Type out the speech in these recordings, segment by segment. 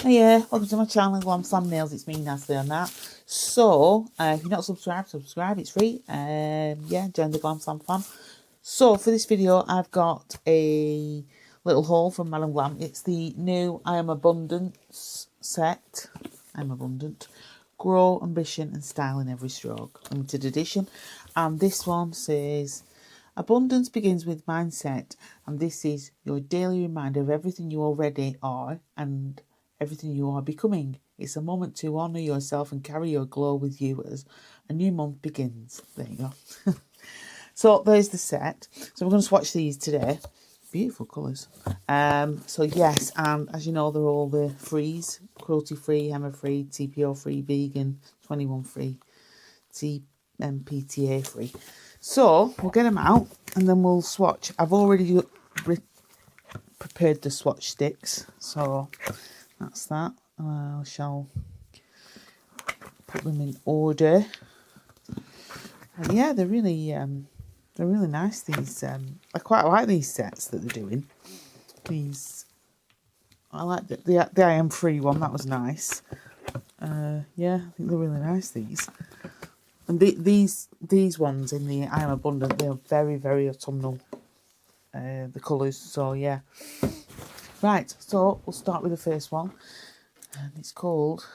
Oh yeah, welcome to my channel, Glam Thumbnails. It's me, Natalie, on that. So, if you're not subscribed, subscribe. It's free. Yeah, join the Glam Fam fam. So, for this video, I've got a little haul from Madamglam. It's the new I Am Abundant set. I'm Abundant. Grow, ambition, and style in every stroke. Limited edition. And this one says, abundance begins with mindset, and this is your daily reminder of everything you already are and everything you are becoming. It's a moment to honour yourself and carry your glow with you as a new month begins. There you go. So there's the set. So we're going to swatch these today. Beautiful colours. So yes, and as you know, they're all the frees. Cruelty free, HEMA free, TPO free, vegan, 21 free, TMPTA free. So we'll get them out and then we'll swatch. I've already prepared the swatch sticks, so that's that. I shall put them in order. And yeah, they're really nice. These I quite like these sets that they're doing. These I like the I Am Free one. That was nice. Yeah, I think they're really nice. These and these ones in the I Am Abundant, they're very, very autumnal. The colours. So yeah. Right. So we'll start with the first one, and it's called,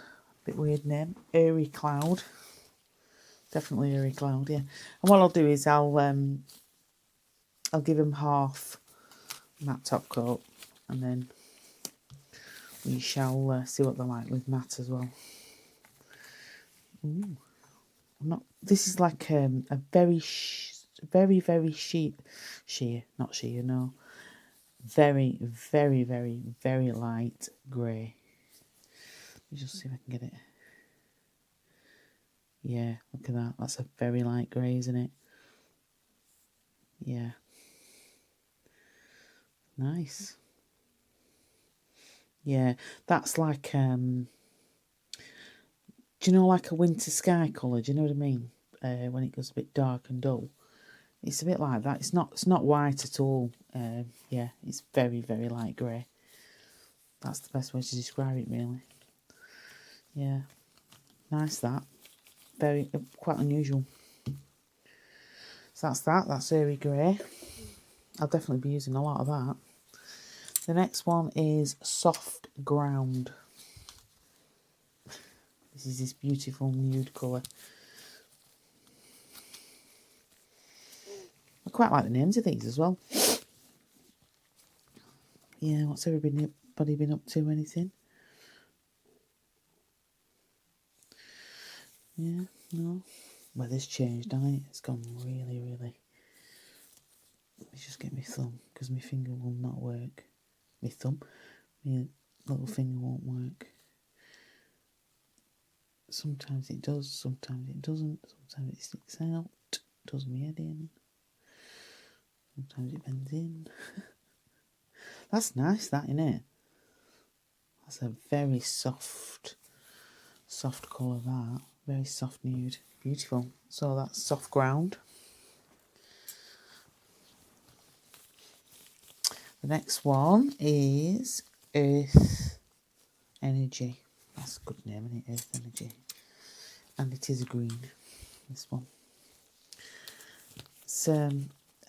a bit weird name, Airy Cloud. Definitely Airy Cloud, yeah. And what I'll do is I'll give them half matte top coat, and then we shall see what they're like with matte as well. Ooh, this is like a very very, very, very, very light grey. Let me just see if I can get it. Yeah, look at that. That's a very light grey, isn't it? Yeah. Nice. Yeah, that's like, do you know, like a winter sky colour? Do you know what I mean? When it goes a bit dark and dull. It's a bit like that. It's not white at all. Yeah, it's very, very light grey. That's the best way to describe it, really. Yeah. Nice, that. Very, quite unusual. So that's that. That's airy grey. I'll definitely be using a lot of that. The next one is Soft Ground. This is this beautiful nude colour. I quite like the names of these as well. Yeah, what's everybody been up to? Anything? Yeah, no. Weather's changed, hasn't it? It's gone really, really. Let me just get my thumb, because my finger will not work. My thumb, my little finger won't work. Sometimes it does, sometimes it doesn't. Sometimes it sticks out, does my head in. Sometimes it bends in. That's nice, that, isn't it? That's a very soft colour, that. Very soft nude. Beautiful. So that's Soft Ground. The next one is Earth Energy. That's a good name, isn't it? Earth Energy. And it is a green, this one. It's,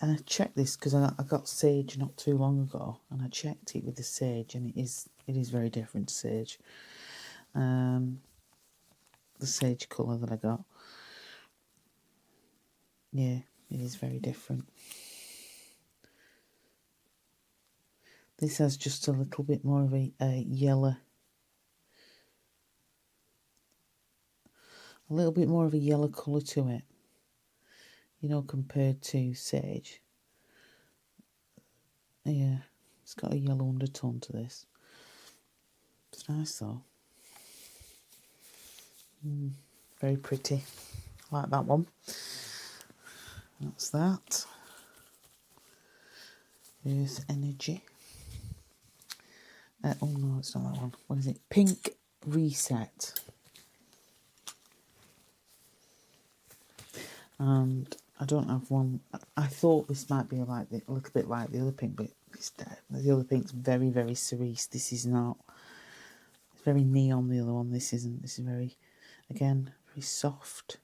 and I checked this because I got sage not too long ago, and I checked it with the sage, and it is very different to sage. The sage colour that I got. Yeah, it is very different. This has just a little bit more of a yellow. A little bit more of a yellow colour to it. You know, compared to sage. Yeah, it's got a yellow undertone to this. It's nice though. Very pretty. I like that one. That's that. Earth Energy. Oh no, it's not that one. What is it? Pink Reset. And I don't have one. I thought this might be like a little bit like the other pink, but the other pink's very, very cerise. This is not. It's very neon, the other one. This isn't. This is very, again, very soft.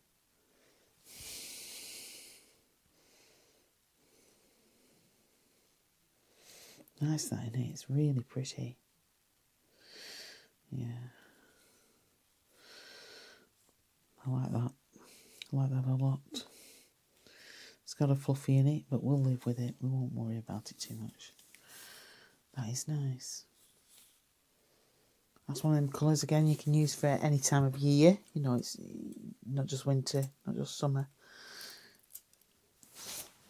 Nice that in it. It's really pretty. Yeah. I like that. I like that a lot. It's got a fluffy in it, but we'll live with it. We won't worry about it too much. That is nice. That's one of them colours, again, you can use for any time of year. You know, it's not just winter, not just summer.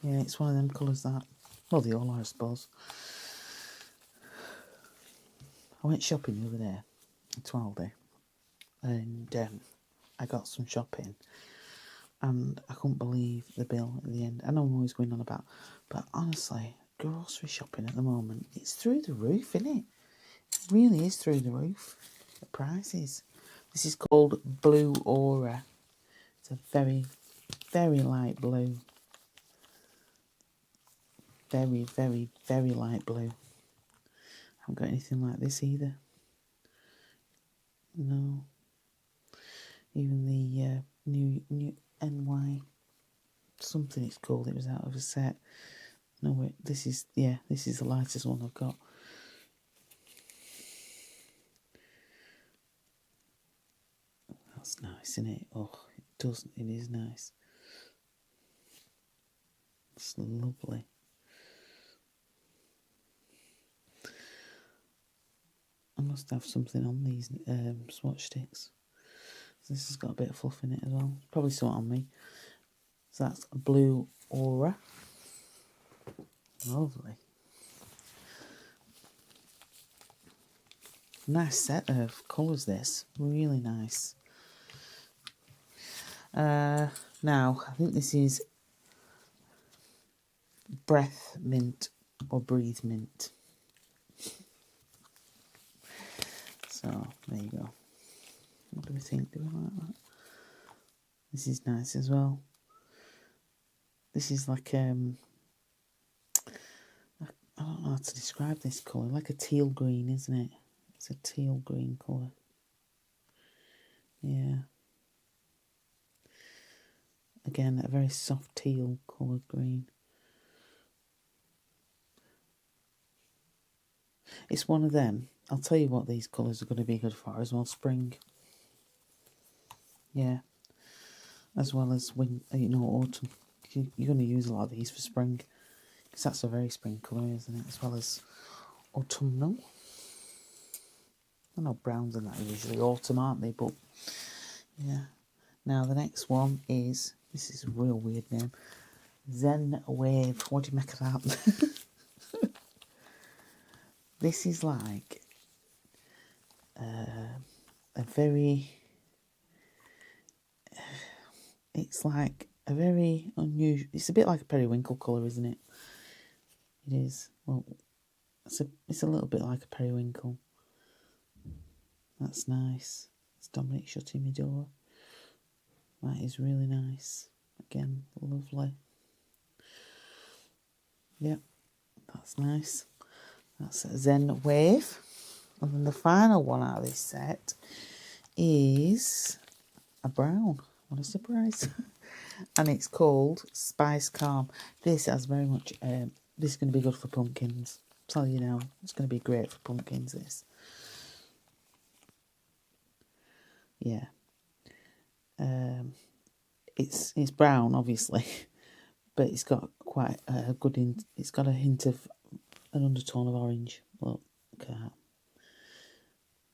Yeah, it's one of them colours that... Well, they all are, I suppose. I went shopping the other day, at Aldi, and I got some shopping, and I couldn't believe the bill at the end. I know I'm always going on about, but honestly, grocery shopping at the moment, it's through the roof, isn't it? It really is through the roof, the prices. This is called Blue Aura. It's a very, very light blue. Very, very, very light blue. I haven't got anything like this either. No. Even the new NY something it's called, it was out of a set. No, wait, this is the lightest one I've got. That's nice, isn't it? Oh, it is nice. It's lovely. I must have something on these swatch sticks. This has got a bit of fluff in it as well. Probably something on me. So that's Blue Aura. Lovely. Nice set of colours, this. Really nice. Now, I think this is Breath Mint or Breathe Mint. So, there you go. What do we think? Do we like that? This is nice as well. This is like, I don't know how to describe this colour. Like a teal green, isn't it? It's a teal green colour. Yeah. Again, a very soft teal coloured green. It's one of them. I'll tell you what these colours are going to be good for as well. Spring. Yeah. As well as autumn. You're going to use a lot of these for spring. Because that's a very spring colour, isn't it? As well as autumnal. I know browns and that are usually autumn, aren't they? But, yeah. Now, the next one is... This is a real weird name. Zen Wave. What do you make of that? This is like a very... It's like a very unusual... It's a bit like a periwinkle colour, isn't it? It is. Well, it's a little bit like a periwinkle. That's nice. It's Dominic shutting my door. That is really nice. Again, lovely. Yep, that's nice. That's a Zen Wave. And then the final one out of this set is a brown. What a surprise. And it's called Spice Calm. This has very much... this is going to be good for pumpkins. I'll tell you now, it's going to be great for pumpkins, this. Yeah. It's brown, obviously, but it's got quite a good... It's got a hint of an undertone of orange. Look at that.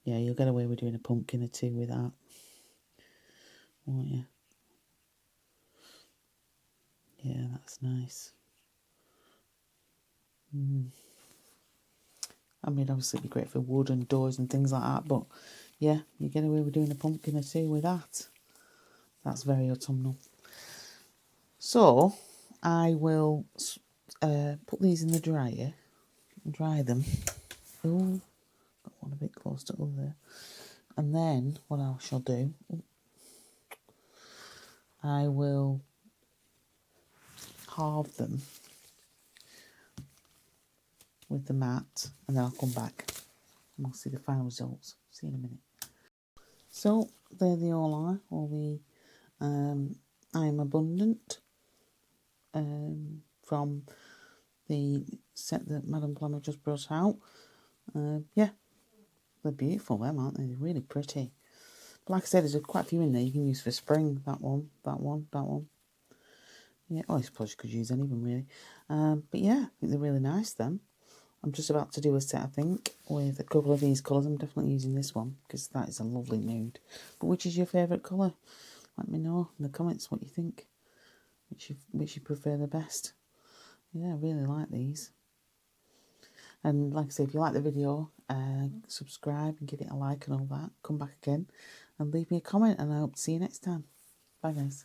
Yeah, you'll get away with doing a pumpkin or two with that, won't you? Yeah, that's nice. I mean, obviously it'd be great for wood and doors and things like that, but yeah, you get away with doing a pumpkin or two with that. That's very autumnal. So, I will put these in the dryer, dry them. Oh, got one a bit close to there. And then, what I shall do, I will halve them with the mat, and then I'll come back and we'll see the final results. See you in a minute. So there they all are, all the I Am Abundant from the set that Madamglam have just brought out. Yeah, they're beautiful, them, aren't they? They're really pretty. But like I said, there's quite a few in there you can use for spring. That one, that one, that one. Yeah, I suppose you could use any of them, really. But yeah, I think they're really nice, them. I'm just about to do a set, I think, with a couple of these colours. I'm definitely using this one, because that is a lovely nude. But which is your favourite colour? Let me know in the comments what you think. Which you prefer the best. Yeah, I really like these. And like I say, if you like the video, subscribe and give it a like and all that. Come back again and leave me a comment, and I hope to see you next time. Bye, guys.